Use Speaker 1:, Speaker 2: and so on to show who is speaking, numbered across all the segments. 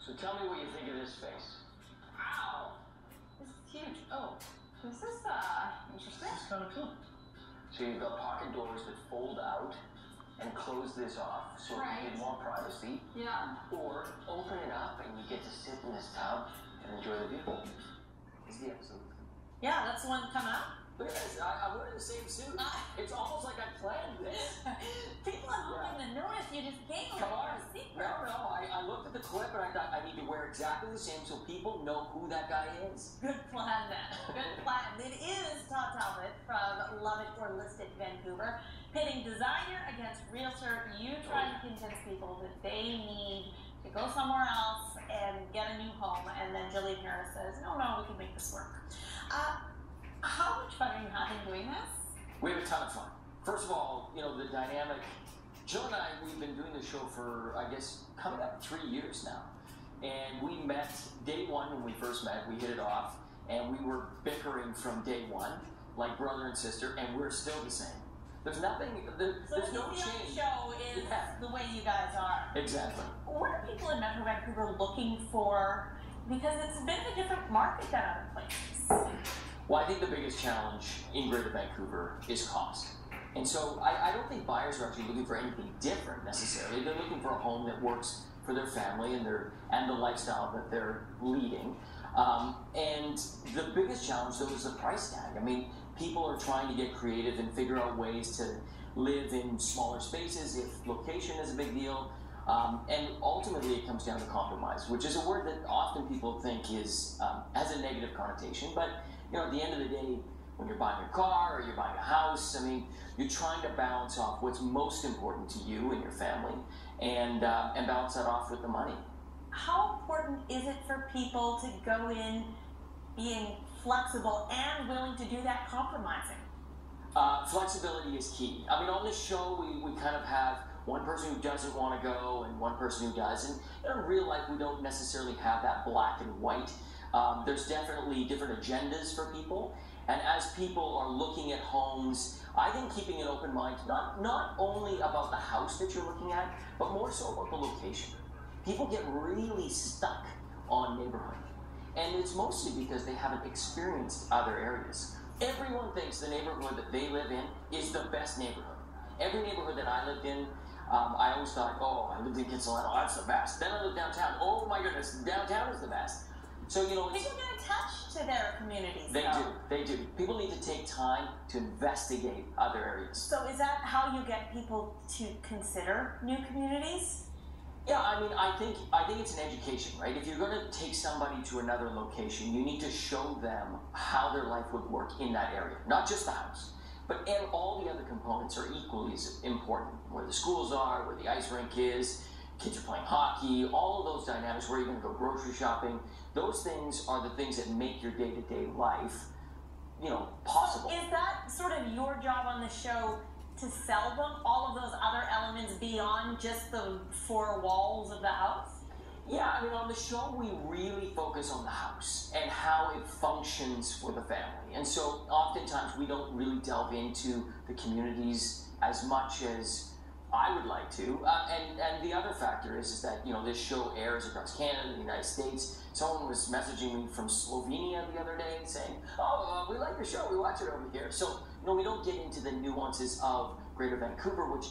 Speaker 1: So tell me what you think of this space.
Speaker 2: Wow, this is huge. Oh, this is interesting.
Speaker 3: This is kind of cool.
Speaker 1: So you've got pocket doors that fold out and close this off so
Speaker 2: Right.
Speaker 1: you get more privacy.
Speaker 2: Yeah.
Speaker 1: Or open it up and you get to sit in this tub and enjoy the view. Is the episode.
Speaker 2: Yeah, that's the one coming up.
Speaker 1: Look at this. I'm wearing the same suit. It's almost like I planned this.
Speaker 2: People at home didn't notice you just came.
Speaker 1: Come on.
Speaker 2: A secret.
Speaker 1: No. I looked at the clip and I thought I need to wear exactly the same so people know who that guy is.
Speaker 2: Good plan, then. Good plan. It is Todd Talbot from Love It or List It Vancouver, pitting designer against realtor. You try to convince people that they need to go somewhere else and get a new home, and then Jillian Harris says, no, we can make this work. How much fun are you having doing this?
Speaker 1: We have a ton of fun. First of all, the dynamic. Jill and I, we've been doing the show for, I guess, coming up 3 years now. And we met day one when we first met. We hit it off. And we were bickering from day one, like brother and sister, and we're still the same. There's nothing, there's no change.
Speaker 2: The show is the way you guys are.
Speaker 1: Exactly.
Speaker 2: What are people in Metro Vancouver looking for? Because it's a bit of a different market than other places.
Speaker 1: Well, I think the biggest challenge in Greater Vancouver is cost. And so I don't think buyers are actually looking for anything different necessarily. They're looking for a home that works for their family and the lifestyle that they're leading. And the biggest challenge, though, is the price tag. I mean, people are trying to get creative and figure out ways to live in smaller spaces if location is a big deal. And ultimately, it comes down to compromise, which is a word that often people think has a negative connotation. But at the end of the day, when you're buying a car or you're buying a house, I mean, you're trying to balance off what's most important to you and your family, and balance that off with the money.
Speaker 2: How important is it for people to go in being flexible and willing to do that compromising?
Speaker 1: Flexibility is key. I mean, on this show, we kind of have one person who doesn't want to go and one person who does. And in real life, we don't necessarily have that black and white. There's definitely different agendas for people. And as people are looking at homes, I think keeping an open mind, not only about the house that you're looking at, but more so about the location. People get really stuck on neighborhood. And it's mostly because they haven't experienced other areas. Everyone thinks the neighborhood that they live in is the best neighborhood. Every neighborhood that I lived in, I always thought, I lived in Kitsilano, that's the best. Then I lived downtown, oh my goodness, downtown is the best. So,
Speaker 2: people get attached to their communities.
Speaker 1: They do. People need to take time to investigate other areas.
Speaker 2: So is that how you get people to consider new communities?
Speaker 1: Yeah, I mean, I think it's an education, right? If you're going to take somebody to another location, you need to show them how their life would work in that area, not just the house. But all the other components are equally as important. Where the schools are, where the ice rink is, kids are playing hockey, all of those dynamics, where you're going to go grocery shopping. Those things are the things that make your day-to-day life, possible.
Speaker 2: So is that sort of your job on the show, to sell them all of those other elements beyond just the four walls of the house?
Speaker 1: Yeah, I mean, on the show, we really focus on the house and how it functions for the family. And so oftentimes we don't really delve into the communities as much as I would like to. And the other factor is that, this show airs across Canada, the United States. Someone was messaging me from Slovenia the other day saying, we like your show, we watch it over here. So, we don't get into the nuances of Greater Vancouver, which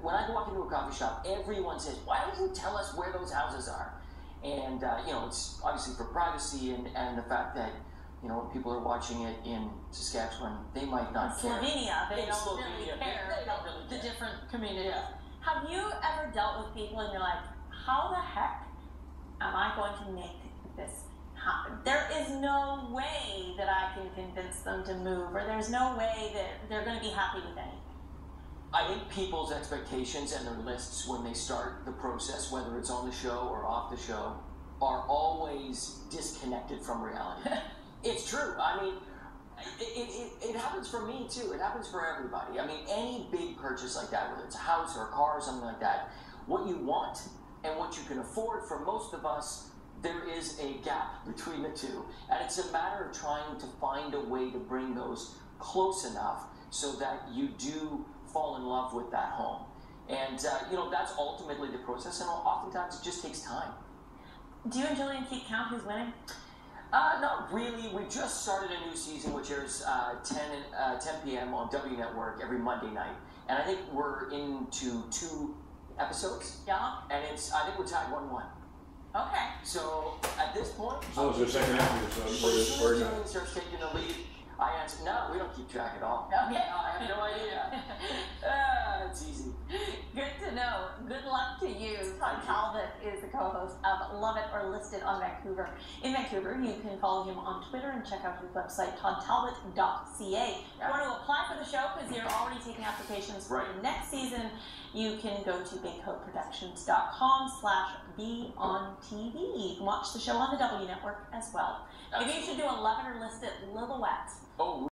Speaker 1: when I walk into a coffee shop, everyone says, why don't you tell us where those houses are? And, it's obviously for privacy and the fact that, when people are watching it in Saskatchewan, they might not care.
Speaker 2: Slovenia, they don't really care.
Speaker 1: They don't really care.
Speaker 2: The different communities. Yeah. Have you ever dealt with people and you're like, how the heck am I going to make this happen? There is no way that I can convince them to move, or there's no way that they're going to be happy with anything.
Speaker 1: I think people's expectations and their lists when they start the process, whether it's on the show or off the show, are always disconnected from reality. It's true. I mean, it happens for me too. It happens for everybody. I mean, any big purchase like that, whether it's a house or a car or something like that, what you want and what you can afford, for most of us, there is a gap between the two. And it's a matter of trying to find a way to bring those close enough so that you do fall in love with that home. And, that's ultimately the process, and oftentimes it just takes time.
Speaker 2: Do you and Julian keep count who's winning?
Speaker 1: Not really. We just started a new season, which airs 10 p.m. on W Network every Monday night. And I think we're into 2 episodes.
Speaker 2: Yeah.
Speaker 1: And I think we're tied 1-1.
Speaker 2: Okay.
Speaker 1: So at this point,
Speaker 3: So it's the second episode.
Speaker 1: as soon as Julian starts taking the lead, I answer, no, we don't keep track at all.
Speaker 2: Okay.
Speaker 1: I have no idea. It's easy.
Speaker 2: Good to know. Good luck to you. Todd Talbot is the co-host of Love It or Listed on Vancouver. In Vancouver, you can follow him on Twitter and check out his website, toddtalbot.ca. If you want to apply for the show because you're already taking applications for the next season, you can go to bigcoatproductions.com/beontv. You can watch the show on the W Network as well. Maybe you should do a Love It or Listed Lillooet.
Speaker 1: Oh,